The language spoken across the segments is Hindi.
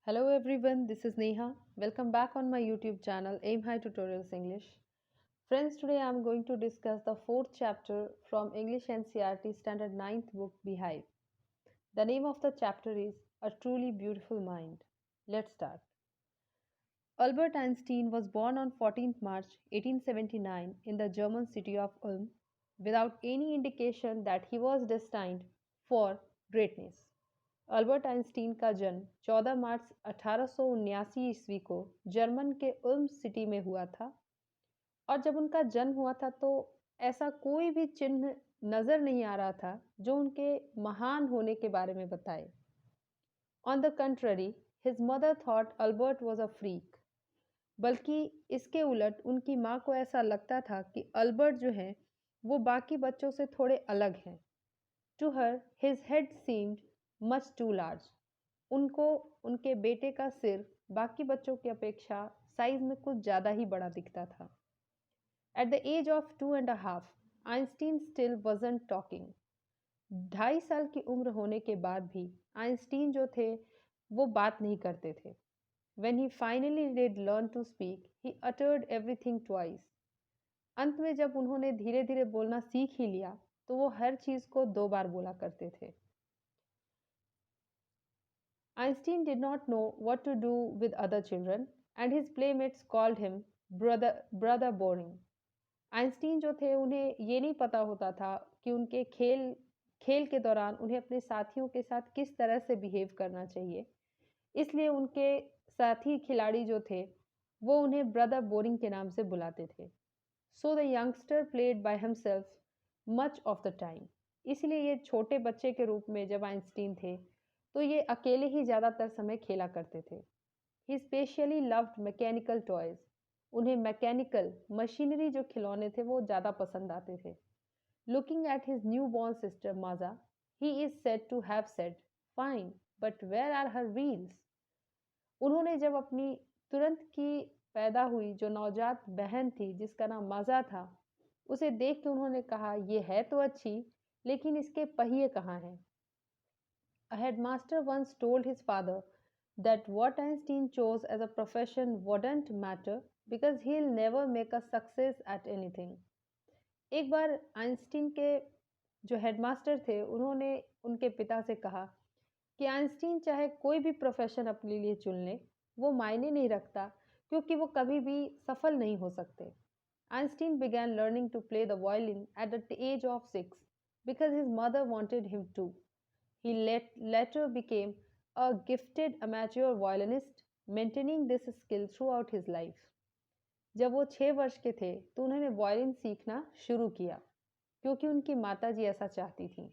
Hello everyone, this is Neha. Welcome back on my YouTube channel Aim High Tutorials English. Friends, today I am going to discuss the fourth chapter from English NCERT Standard Ninth book Beehive. The name of the chapter is A Truly Beautiful Mind. Let's start. Albert Einstein was born on 14th March 1879 in the German city of Ulm without any indication that he was destined for greatness. Albert Einstein का जन्म 14 मार्च 1879 ईस्वी को जर्मन के उल्म सिटी में हुआ था और जब उनका जन्म हुआ था तो ऐसा कोई भी चिन्ह नज़र नहीं आ रहा था जो उनके महान होने के बारे में बताए. On the contrary his mother thought Albert was a freak. बल्कि इसके उलट उनकी माँ को ऐसा लगता था कि अल्बर्ट जो है वो बाकी बच्चों से थोड़े अलग हैं. To her his head seemed much too large. उनको उनके बेटे का सिर बाकी बच्चों की अपेक्षा साइज में कुछ ज़्यादा ही बड़ा दिखता था. At the age of 2.5 Einstein still wasn't talking. 2.5 साल की उम्र होने के बाद भी आइंस्टीन जो थे वो बात नहीं करते थे. When he finally did learn to speak, he uttered everything twice. अंत में जब उन्होंने धीरे धीरे बोलना सीख ही लिया तो वो हर चीज़ को 2 बार बोला करते थे. Einstein did not know what to do with other children, and his playmates called him brother boring. Einstein जो थे उन्हें ये नहीं पता होता था कि उनके खेल खेल के दौरान उन्हें अपने साथियों के साथ किस तरह से बिहेव करना चाहिए. इसलिए उनके साथी खिलाड़ी जो थे वो उन्हें ब्रदर बोरिंग के नाम से बुलाते थे. So the youngster played by himself much of the time. इसलिए ये छोटे बच्चे के रूप में जब आइंस्टीन थे तो ये अकेले ही ज़्यादातर समय खेला करते थे. He specially loved mechanical toys. उन्हें मैकेनिकल मशीनरी जो खिलौने थे वो ज़्यादा पसंद आते थे. Looking at his newborn sister Maja, he is said to have said, fine but where are her wheels. उन्होंने जब अपनी तुरंत की पैदा हुई जो नवजात बहन थी जिसका नाम माजा था उसे देख के उन्होंने कहा ये है तो अच्छी लेकिन इसके पहिए कहाँ हैं. A headmaster once told his father that what Einstein chose as a profession wouldn't matter because he'll never make a success at anything. एक बार आइंस्टीन के जो हेडमास्टर थे उन्होंने उनके पिता से कहा कि आइंस्टीन चाहे कोई भी प्रोफेशन अपने लिए चुन ले वो मायने नहीं रखता क्योंकि वो कभी भी सफल नहीं हो सकते. Einstein began learning to play the violin at the age of 6 because his mother wanted him to. He later became a gifted amateur violinist, maintaining this skill throughout his life. जब वो 6 वर्ष के थे तो उन्होंने वायलिन सीखना शुरू किया क्योंकि उनकी माताजी ऐसा चाहती थी.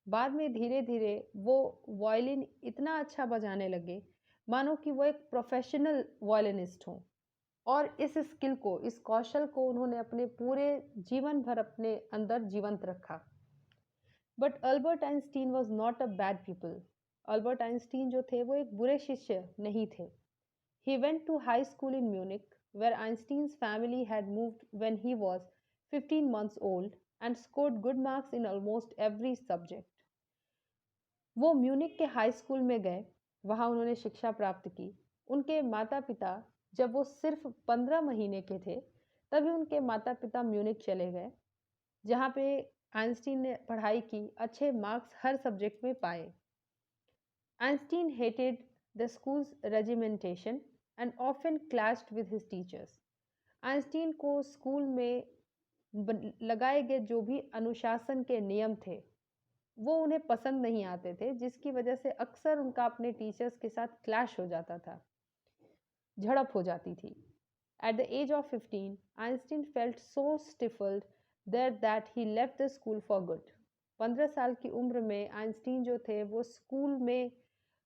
बाद में धीरे धीरे वो वायलिन इतना अच्छा बजाने लगे मानो कि वो एक प्रोफेशनल वायलिनिस्ट हो. और इस स्किल को इस कौशल को उन्होंने अपने पूरे जीवन भर अपने अंदर जीवंत रखा. But Albert Einstein was not a bad people. Albert Einstein जो थे वो एक बुरे शिष्य नहीं थे. He went to high school in Munich where Einstein's family had moved when he was 15 months old and scored good marks in almost every subject. वो म्यूनिक के हाई स्कूल में गए. वहाँ उन्होंने शिक्षा प्राप्त की. उनके माता पिता जब वो सिर्फ 15 महीने के थे तभी उनके माता पिता म्यूनिक चले गए जहाँ पे आइंस्टीन ने पढ़ाई की. अच्छे मार्क्स हर सब्जेक्ट में पाए. Einstein hated the schools regimentation and often clashed with his teachers. Einstein को स्कूल में लगाए गए जो भी अनुशासन के नियम थे वो उन्हें पसंद नहीं आते थे जिसकी वजह से अक्सर उनका अपने टीचर्स के साथ क्लैश हो जाता था, झड़प हो जाती थी. At the age of 15, Einstein felt so stifled there that he left the school for good. 15 साल की उम्र में आइंस्टीन जो थे वो स्कूल में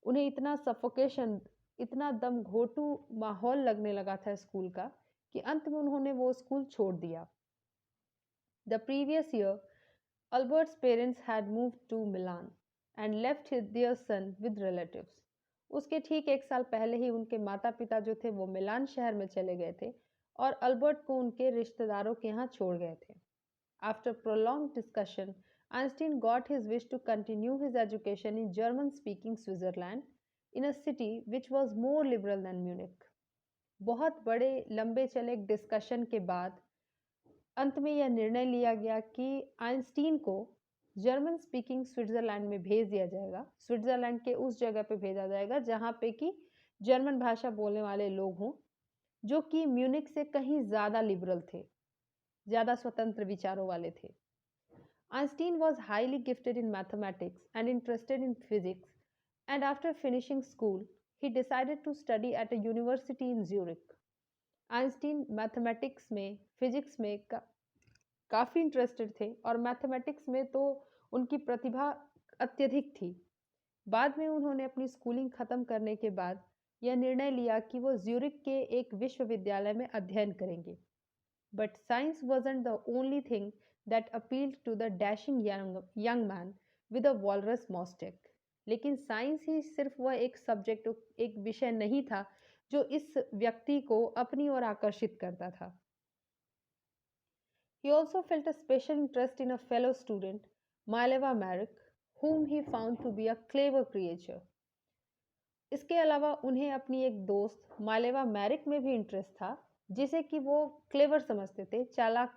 उन्हें इतना सफोकेशन इतना दम घोटू माहौल लगने लगा था स्कूल का कि अंत में उन्होंने वो स्कूल छोड़ दिया. The previous year, Albert's parents had moved to Milan and left their son with relatives. उसके ठीक 1 साल पहले ही उनके माता पिता जो थे वो मिलान शहर में चले गए थे और अल्बर्ट को उनके रिश्तेदारों के यहाँ छोड़ गए थे. After prolonged discussion, Einstein got his wish to continue his education in German speaking Switzerland. in a city which was more liberal than Munich. बहुत बड़े लंबे चले डिस्कशन के बाद अंत में यह निर्णय लिया गया कि आइंस्टीन को जर्मन स्पीकिंग स्विट्जरलैंड में भेज दिया जाएगा। स्विट्जरलैंड के उस जगह पे भेजा जाएगा जहाँ पे कि जर्मन भाषा बोलने वाले लोग हों, जो कि म्यूनिक से कहीं ज़्यादा लिबरल थे, ज़्यादा स्वतंत्र विचारों वाले थे। Einstein was highly gifted in mathematics and interested in physics, and after finishing school, he decided to study at a university in Zurich. Einstein mathematics में, फिजिक्स में काफ़ी इंटरेस्टेड थे और मैथमेटिक्स में तो उनकी प्रतिभा अत्यधिक थी। बाद में उन्होंने अपनी स्कूलिंग ख़त्म करने के बाद यह निर्णय लिया कि वो ज्यूरिक के एक विश्वविद्यालय में अध्ययन करेंगे। But science wasn't the only thing that appealed to the dashing young man with a walrus mustache. लेकिन साइंस ही सिर्फ वह एक सब्जेक्ट, एक विषय नहीं था जो इस व्यक्ति को अपनी ओर आकर्षित करता था। He also felt a special interest in a fellow student, Mileva Merrick, whom he found to be a clever creature. इसके अलावा उन्हें अपनी एक दोस्त मालेवा मैरिक में भी इंटरेस्ट था, जिसे कि वो क्लेवर समझते थे, चालाक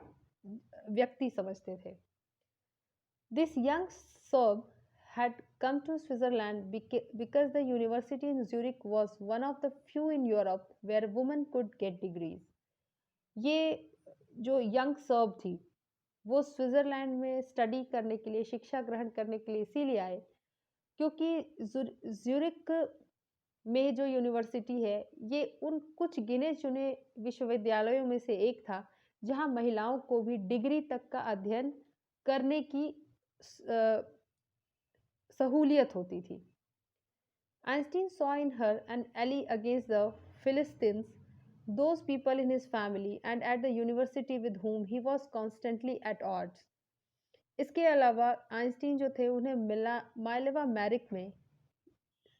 व्यक्ति समझते थे। This young Serb had come to Switzerland because the university in Zurich was one of the few in Europe where women could get degrees. ये जो यंग सर्ब थी वो स्विट्जरलैंड में स्टडी करने के लिए, शिक्षा ग्रहण करने के लिए इसीलिए आए क्योंकि ज्यूरिक में जो यूनिवर्सिटी है ये उन कुछ गिने चुने विश्वविद्यालयों में से एक था जहां महिलाओं को भी डिग्री तक का अध्ययन करने की सहूलियत होती थी। Einstein saw in her an ally against the Philistines, those people in his family and at the university with whom he was constantly at odds. इसके अलावा आइंस्टीन जो थे उन्हें माइलेवा मैरिक में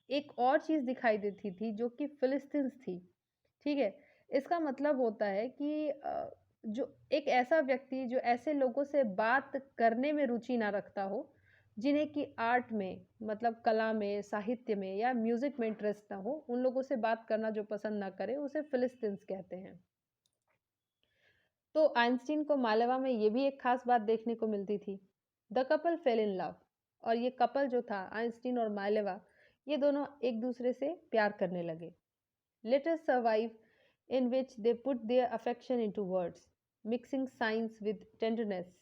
एक और चीज़ दिखाई देती थी जो कि फिलिस्तीन्स थी। ठीक है, इसका मतलब होता है कि जो एक ऐसा व्यक्ति जो ऐसे लोगों से बात करने में रुचि ना रखता हो, जिन्हें कि आर्ट में, मतलब कला में, साहित्य में या म्यूजिक में इंटरेस्ट ना हो, उन लोगों से बात करना जो पसंद ना करे उसे फिलिस्तीन्स कहते हैं। तो आइंस्टीन को मालेवा में ये भी एक खास बात देखने को मिलती थी। The couple fail in love, और ये कपल जो था आइंस्टीन और मालेवा, ये दोनों एक दूसरे से प्यार करने लगे। Letters survive in which they put their affection into words, mixing science with tenderness.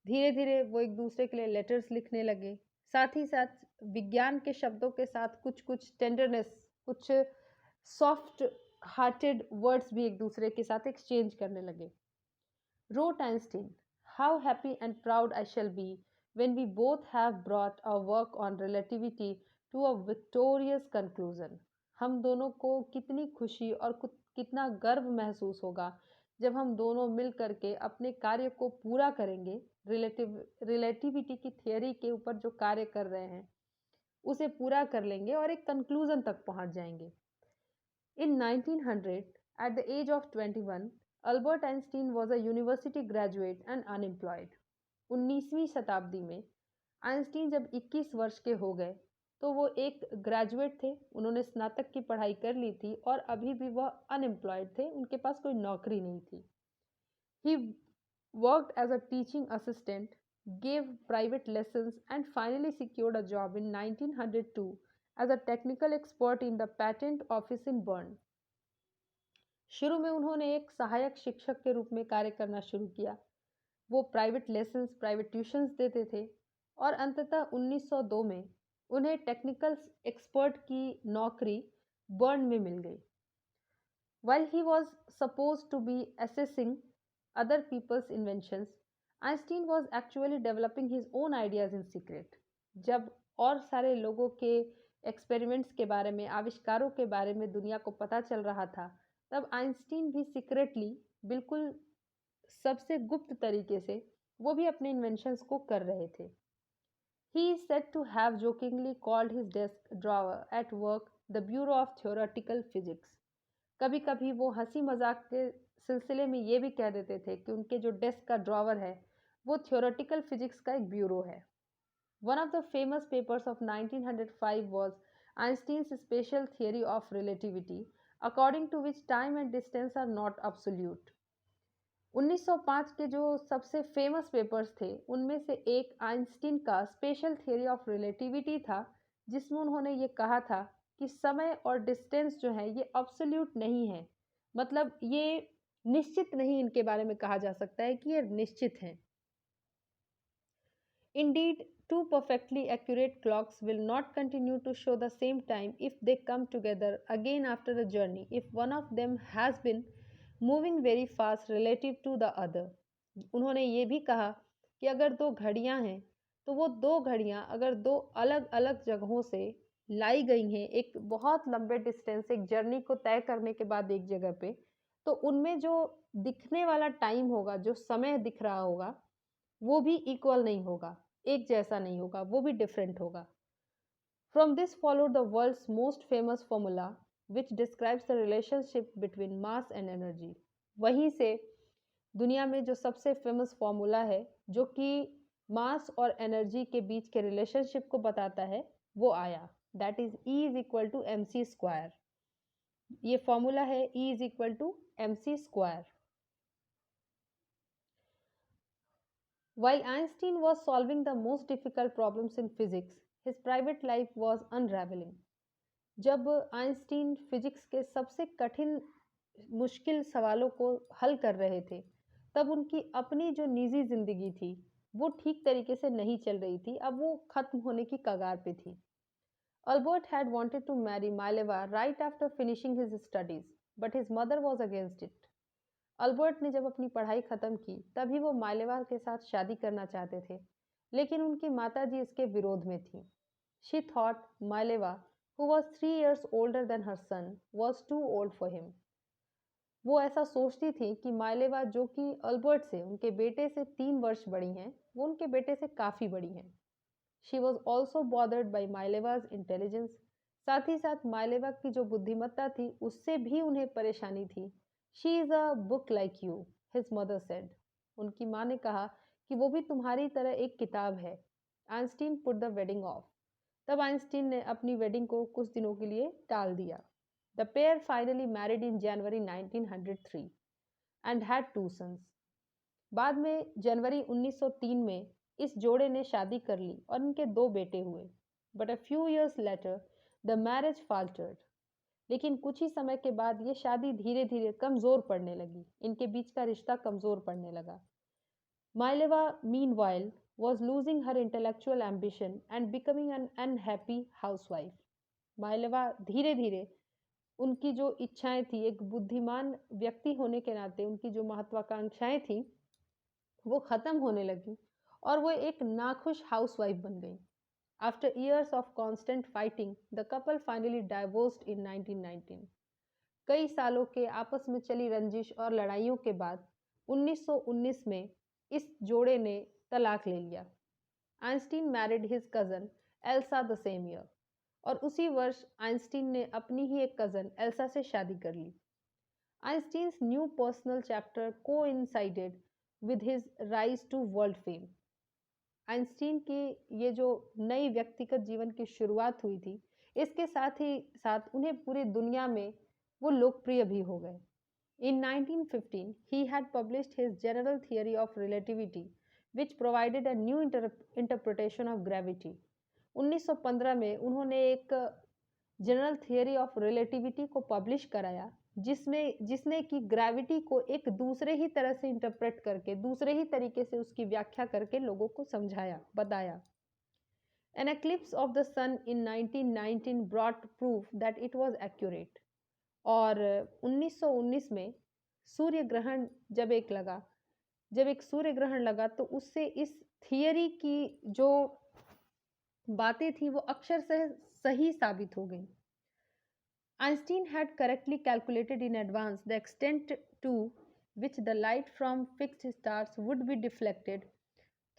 धीरे धीरे वो एक दूसरे के लिए लेटर्स लिखने लगे, साथ ही साथ विज्ञान के शब्दों के साथ कुछ कुछ टेंडरनेस, कुछ सॉफ्ट हार्टेड वर्ड्स भी एक दूसरे के साथ एक्सचेंज करने लगे। Wrote Einstein, "How happy and proud I shall be when we both have brought our work on relativity to a victorious conclusion." हम दोनों को कितनी खुशी और कितना गर्व महसूस होगा जब हम दोनों मिल करके अपने कार्य को पूरा करेंगे, रिलेटिविटी की थियोरी के ऊपर जो कार्य कर रहे हैं उसे पूरा कर लेंगे और एक कंक्लूजन तक पहुंच जाएंगे। In 1900, at the age of 21, Albert Einstein was a university graduate and unemployed. 19वीं शताब्दी में आइंस्टीन जब 21 वर्ष के हो गए तो वो एक ग्रेजुएट थे, उन्होंने स्नातक की पढ़ाई कर ली थी और अभी भी वह अनएम्प्लॉयड थे, उनके पास कोई नौकरी नहीं थी। He worked as a teaching assistant, gave private lessons and finally secured a job in 1902 as a technical expert in the patent office in Bern. शुरू में उन्होंने एक सहायक शिक्षक के रूप में कार्य करना शुरू किया। वो प्राइवेट लेसन्स, प्राइवेट ट्यूशन्स देते थे और अंततः 1902 में उन्हें टेक्निकल एक्सपर्ट की नौकरी बर्न में मिल गई। While he was supposed to be assessing other people's inventions, Einstein was actually developing his own ideas in secret. जब और सारे लोगों के एक्सपेरिमेंट्स के बारे में, आविष्कारों के बारे में दुनिया को पता चल रहा था, तब आइंस्टीन भी सीक्रेटली, बिल्कुल सबसे गुप्त तरीके से वो भी अपने इन्वेंशंस को कर रहे थे। He is said to have jokingly called his desk drawer at work the Bureau of Theoretical Physics. कभी कभी वो हंसी मजाक के सिलसिले में ये भी कह देते थे कि उनके जो डेस्क का ड्रॉवर है वो थियोरेटिकल फिजिक्स का एक ब्यूरो है। One of the famous papers of 1905 was Einstein's special theory of relativity, according to which time and distance are not absolute. 1905 के जो सबसे फेमस पेपर्स थे उनमें से एक आइंस्टीन का स्पेशल थियरी ऑफ रिलेटिविटी था, जिसमें उन्होंने ये कहा था कि समय और डिस्टेंस जो है ये अब्सोल्यूट नहीं है, मतलब ये निश्चित नहीं, इनके बारे में कहा जा सकता है कि ये निश्चित हैं। Indeed, two perfectly accurate clocks will not continue to show the same time if they come together again after a journey if one of them has been moving very fast relative to the other. उन्होंने ये भी कहा कि अगर दो घड़ियां हैं तो वो दो घड़ियां अगर दो अलग अलग जगहों से लाई गई हैं एक बहुत लंबे डिस्टेंस, एक जर्नी को तय करने के बाद एक जगह पे, तो उनमें जो दिखने वाला टाइम होगा, जो समय दिख रहा होगा, वो भी इक्वल नहीं होगा, एक जैसा नहीं होगा, वो भी डिफरेंट होगा। From this followed the world's most famous formula which describes the relationship between mass and energy. वहीं से दुनिया में जो सबसे फेमस फॉर्मूला है जो कि मास और एनर्जी के बीच के रिलेशनशिप को बताता है, वो आया, that is E is equal to MC square. ये फॉर्मूला है E is equal to MC square. While Einstein was solving the most difficult problems in physics, his private life was unraveling. जब आइंस्टीन फिजिक्स के सबसे कठिन मुश्किल सवालों को हल कर रहे थे, तब उनकी अपनी जो निजी जिंदगी थी वो ठीक तरीके से नहीं चल रही थी, अब वो खत्म होने की कगार पे थी। Albert had wanted to marry Mileva right after finishing his studies, but his mother was against it. Albert ने जब अपनी पढ़ाई खत्म की तभी वो मालेवा के साथ शादी करना चाहते थे, लेकिन उनकी माताजी इसके विरोध में थी। She thought Mileva, who was 3 years older than her son, was too old for him. वो ऐसा सोचती थी कि मालेवा, जो कि अल्बर्ट से, उनके बेटे से 3 वर्ष बड़ी हैं, वो उनके बेटे से काफ़ी बड़ी हैं। She was also bothered by Mileva's intelligence. साथ ही साथ मालेवा की जो बुद्धिमत्ता थी उससे भी उन्हें परेशानी थी। She is a book like you, his mother said. उनकी माँ ने कहा कि वो भी तुम्हारी तरह एक किताब है। Einstein put the wedding of. तब आइंस्टीन ने अपनी वेडिंग को कुछ दिनों के लिए टाल दिया। The pair finally married in January 1903 and had 2 sons. बाद में जनवरी 1903 में इस जोड़े ने शादी कर ली और इनके 2 बेटे हुए। But a few years later the marriage faltered. लेकिन कुछ ही समय के बाद ये शादी धीरे धीरे कमजोर पड़ने लगी, इनके बीच का रिश्ता कमजोर पड़ने लगा। माइलेवा meanwhile was losing her intellectual ambition and becoming an unhappy housewife. माइलेवा धीरे धीरे उनकी जो इच्छाएं थी, एक बुद्धिमान व्यक्ति होने के नाते उनकी जो महत्वाकांक्षाएं थी वो खत्म होने लगी और वो एक नाखुश हाउसवाइफ बन गई। After years of constant fighting, the couple finally divorced in 1919. कई सालों के आपस में चली रंजिश और लड़ाइयों के बाद 1919 में इस जोड़े ने तलाक ले लिया। Einstein married his cousin Elsa the same year. और उसी वर्ष आइंस्टीन ने अपनी ही एक कज़न एल्सा से शादी कर ली। Einstein's new personal chapter coincided with his rise to world fame. Einstein की ये जो नई व्यक्तिगत जीवन की शुरुआत हुई थी, इसके साथ ही साथ उन्हें पूरी दुनिया में वो लोकप्रिय भी हो गए। In 1915, he had published his general theory of relativity, which provided a new interpretation of gravity. 1915 में उन्होंने एक जनरल थियरी ऑफ रिलेटिविटी को पब्लिश कराया, जिसने कि ग्रेविटी को एक दूसरे ही तरह से इंटरप्रेट करके, दूसरे ही तरीके से उसकी व्याख्या करके लोगों को समझाया, बताया। An eclipse of the sun in 1919 brought proof that it was accurate. और 1919 में सूर्य ग्रहण जब एक सूर्य ग्रहण लगा तो उससे इस थियरी की जो बातें थी वो अक्षर से सही साबित हो गई। Einstein had correctly calculated in advance the extent to which the light from fixed stars would be deflected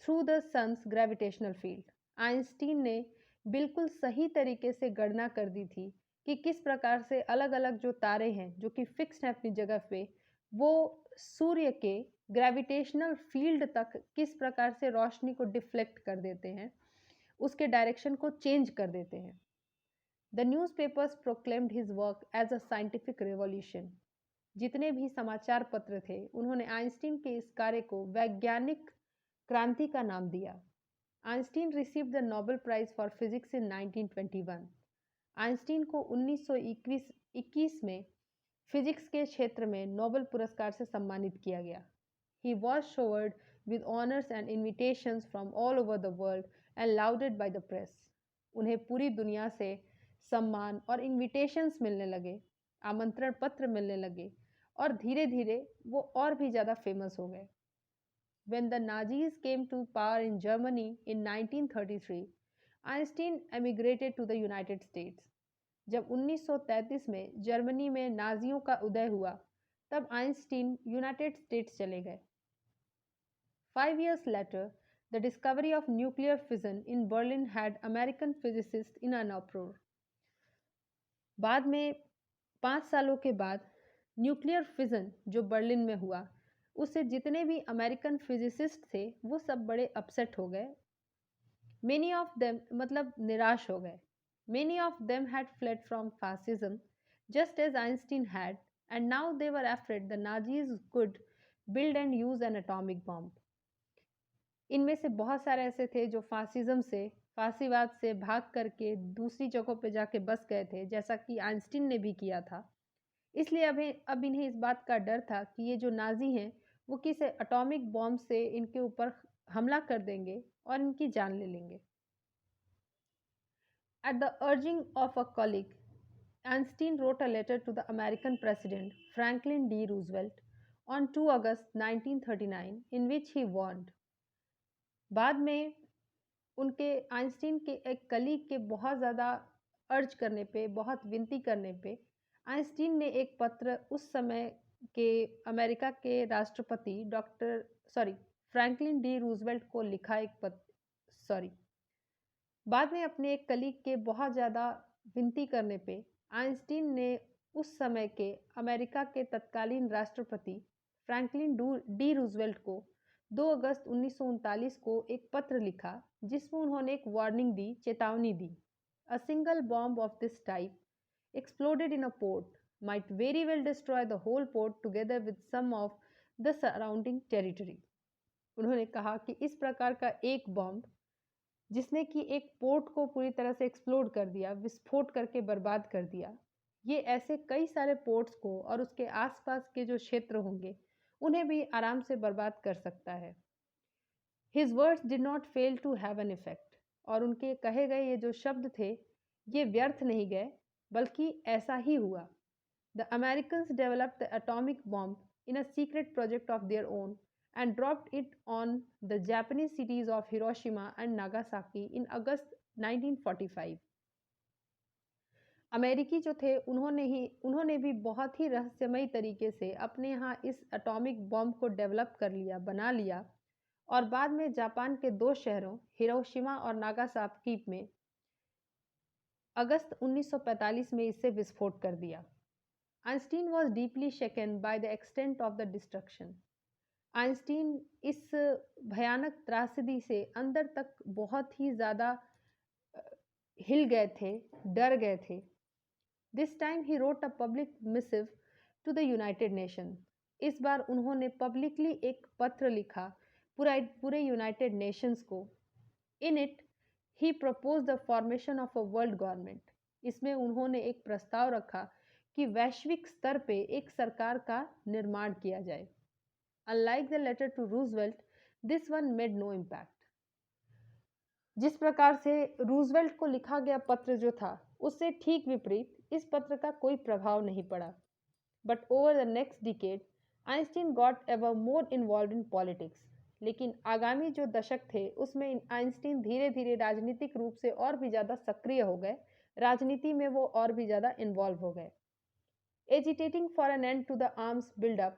through the sun's gravitational field. Einstein ने बिल्कुल सही तरीके से गणना कर दी थी कि किस प्रकार से अलग अलग जो तारे हैं जो कि फिक्स्ड हैं अपनी जगह पे, वो सूर्य के ग्रेविटेशनल फील्ड तक किस प्रकार से रोशनी को डिफ्लेक्ट कर देते हैं, उसके डायरेक्शन को चेंज कर देते हैं। The newspapers proclaimed his work as a scientific revolution. जितने भी समाचार पत्र थे उन्होंने आइंस्टीन के इस कार्य को वैज्ञानिक क्रांति का नाम दिया। Einstein received the Nobel prize for physics in 1921। Einstein को 1921 में फिजिक्स के क्षेत्र में नोबेल पुरस्कार से सम्मानित किया गया। He was showered with honors and invitations from all over the world and lauded by the press. उन्हें पूरी दुनिया से सम्मान और इनविटेशंस मिलने लगे, आमंत्रण पत्र मिलने लगे और धीरे धीरे वो और भी ज़्यादा फेमस हो गए। When the Nazis came to power in Germany in 1933, Einstein emigrated to the United States. जब 1933 में जर्मनी में नाजियों का उदय हुआ, तब आइंस्टीन यूनाइटेड स्टेट्स चले गए। 5 years later, the discovery of nuclear fission in Berlin had American physicists in an uproar. बाद में 5 सालों के बाद न्यूक्लियर फिजन जो बर्लिन में हुआ, उससे जितने भी अमेरिकन फिजिसिस्ट थे वो सब बड़े अपसेट हो गए। मेनी ऑफ देम मतलब निराश हो गए। Many of them had fled from fascism, just as Einstein had, and now they were afraid the Nazis could build and use an atomic bomb. इनमें से बहुत सारे ऐसे थे जो फासिज्म से, फासीवाद से भाग करके दूसरी जगहों पे जाके बस गए थे, जैसा कि आइंस्टीन ने भी किया था। इसलिए अब इन्हें इस बात का डर था कि ये जो नाजी हैं वो किसी एटॉमिक बॉम्ब से इनके ऊपर हमला कर देंगे और इनकी जान ले लेंगे। At the urging of a colleague, Einstein wrote a letter to the American President Franklin D. Roosevelt on 2 August 1939 in which he warned. बाद में उनके आइंस्टीन के एक कलीग के बहुत ज़्यादा अर्ज करने पे, बहुत विनती करने पे, आइंस्टीन ने एक पत्र उस समय के अमेरिका के राष्ट्रपति फ्रैंकलिन डी रूजवेल्ट को लिखा एक पत्र। बाद में अपने एक कलीग के बहुत ज़्यादा विनती करने पे आइंस्टीन ने उस समय के अमेरिका के तत्कालीन राष्ट्रपति फ्रैंकलिन डी रूजवेल्ट को 2 अगस्त 1939 को एक पत्र लिखा जिसमें उन्होंने एक वार्निंग दी, चेतावनी दी। A single bomb of this type exploded in a port might very well destroy the whole port together with some of the surrounding territory. उन्होंने कहा कि इस प्रकार का एक बॉम्ब जिसने कि एक पोर्ट को पूरी तरह से एक्सप्लोड कर दिया, विस्फोट करके बर्बाद कर दिया, ये ऐसे कई सारे पोर्ट्स को और उसके आसपास के जो क्षेत्र होंगे उन्हें भी आराम से बर्बाद कर सकता है। His words did not fail to have an effect. और उनके कहे गए ये जो शब्द थे ये व्यर्थ नहीं गए, बल्कि ऐसा ही हुआ। The Americans developed the atomic bomb in a secret project of their own and dropped it on the Japanese cities of Hiroshima and Nagasaki in August 1945. अमेरिकी जो थे उन्होंने भी बहुत ही रहस्यमयी तरीके से अपने यहाँ इस एटॉमिक बॉम्ब को डेवलप कर लिया, बना लिया और बाद में जापान के 2 शहरों हिरोशिमा और नागासाकी में अगस्त 1945 में इससे विस्फोट कर दिया। Einstein was deeply shaken by the extent of the destruction. Einstein इस भयानक त्रासदी से अंदर तक बहुत ही ज़्यादा हिल गए थे, डर गए थे। This time he wrote a public missive to the United Nations. इस बार उन्होंने पब्लिकली एक पत्र लिखा पूरे यूनाइटेड नेशंस को। In it, he proposed the formation of a world government. इसमें उन्होंने एक प्रस्ताव रखा कि वैश्विक स्तर पे एक सरकार का निर्माण किया जाए। Unlike the letter to Roosevelt, this one made no impact. जिस प्रकार से रूजवेल्ट को लिखा गया पत्र जो था उससे ठीक विपरीत इस पत्र का कोई प्रभाव नहीं पड़ा। But over the next decade, Einstein got ever more involved in politics. लेकिन आगामी जो दशक थे उसमें आइंस्टीन धीरे धीरे राजनीतिक रूप से और भी ज़्यादा सक्रिय हो गए, राजनीति में वो और भी ज़्यादा इन्वॉल्व हो गए। Agitating for an end to the arms build-up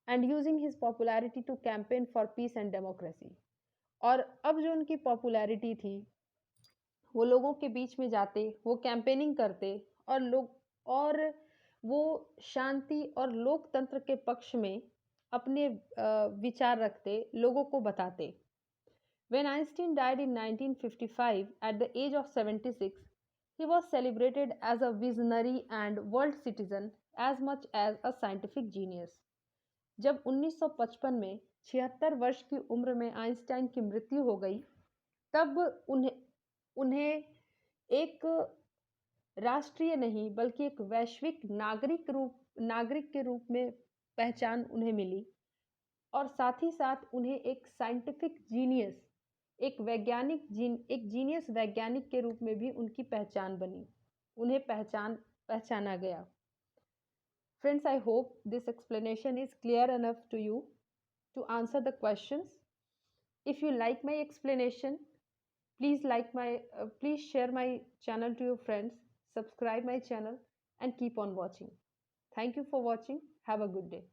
and using his popularity to campaign for peace and democracy. और अब जो उनकी पॉपुलैरिटी थी वो लोगों के बीच में जाते, वो कैंपेनिंग करते और वो शांति और लोकतंत्र के पक्ष में अपने विचार रखते, लोगों को बताते। When Einstein died in 1955 at the age of 76, He was celebrated as a visionary and world citizen as much as a scientific genius. जब 1955 में 76 वर्ष की उम्र में आइंस्टाइन की मृत्यु हो गई, तब उन्हें उन्हें एक राष्ट्रीय नहीं बल्कि एक वैश्विक नागरिक के रूप में पहचान उन्हें मिली, और साथ ही साथ उन्हें एक साइंटिफिक जीनियस, एक जीनियस वैज्ञानिक के रूप में भी उनकी पहचान बनी, उन्हें पहचाना गया. Friends, I hope this explanation is clear enough to you to answer the questions. If you like my explanation, please share my channel to your friends, subscribe my channel, and keep on watching. Thank you for watching. Have a good day.